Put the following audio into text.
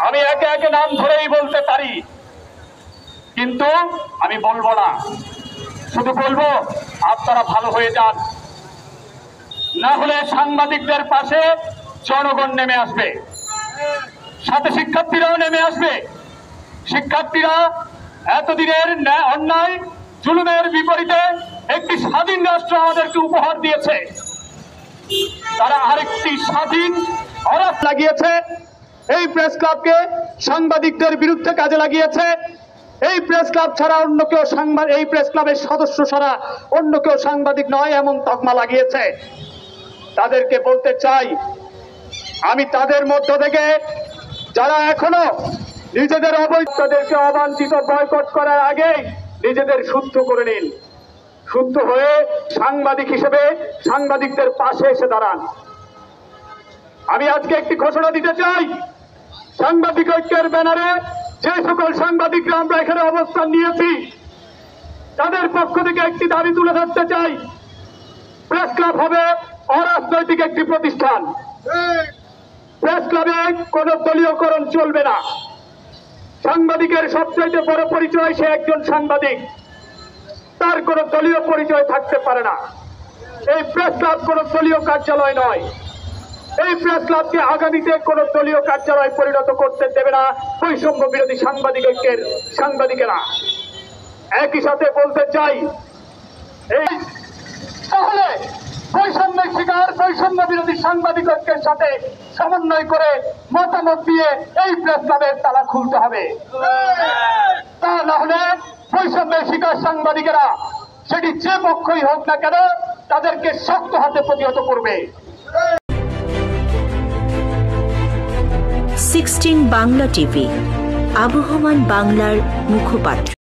আমি একে একে নাম ধরেই বলতে পারি, কিন্তু আমি বলবো না, শুধু বলবো আপনারা ভালো হয়ে যান, না হলে সাংবাদিকদের পাশে জনগণ নেমে আসবে, সাথে শিক্ষার্থীরাও নেমে আসবে। শিক্ষার্থীরা এতদিনের অন্যায় জুলুমের বিপরীতে একটি স্বাধীন রাষ্ট্র আমাদেরকে উপহার দিয়েছে, তারা আরেকটি স্বাধীন অরাত লাগিয়েছে, এই প্রেস ক্লাবকে সাংবাদিকদের বিরুদ্ধে কাজে লাগিয়েছে। এই প্রেস ক্লাব ছাড়া অন্য কেউ এই প্রেস ক্লাবের সদস্য ছাড়া অন্য কেউ সাংবাদিক নয় এমন তকমা লাগিয়েছে। তাদেরকে বলতে চাই, আমি তাদের মধ্য থেকে যারা এখনো নিজেদের তাদেরকে অবাঞ্ছিত বয়কট করার আগে নিজেদের শুদ্ধ করে নিন, শুদ্ধ হয়ে সাংবাদিক হিসেবে সাংবাদিকদের পাশে এসে দাঁড়ান। আমি আজকে একটি ঘোষণা দিতে চাই, সাংবাদিক ঐক্যের ব্যানারে যে সকল সাংবাদিকরা আমরা এখানে অবস্থান নিয়েছি তাদের পক্ষ থেকে একটি দাবি তুলে ধরতে চাই, প্রেস ক্লাব হবে অরাজনৈতিক একটি প্রতিষ্ঠান। প্রেস ক্লাবে কোন দলীয়করণ চলবে না। সাংবাদিকের সবচেয়ে বড় পরিচয় সে একজন সাংবাদিক, তার কোন দলীয় পরিচয় থাকতে পারে না। এই প্রেস ক্লাব কোন দলীয় কার্যালয় নয়। এই প্রেস ক্লাবকে আগামীতে কোন দলীয় কার্যালয় পরিণত করতে দেবে না বৈষম্য বিরোধী সাংবাদিক ঐক্যের সাংবাদিকেরা। একই সাথে বলতে চাই, এই তাহলে বৈষম্যের শিকার বৈষম্য বিরোধী সাংবাদিক ঐক্যের সাথে সমন্বয় করে মতামত দিয়ে এই প্রেস ক্লাবের তালা খুলতে হবে। তা না হলে বৈষম্যের শিকার সাংবাদিকেরা সেটি যে পক্ষই হোক না কেন তাদেরকে শক্ত হাতে প্রতিহত করবে। 16 বাংলা টিভি, আবহমান বাংলার মুখপাত্র।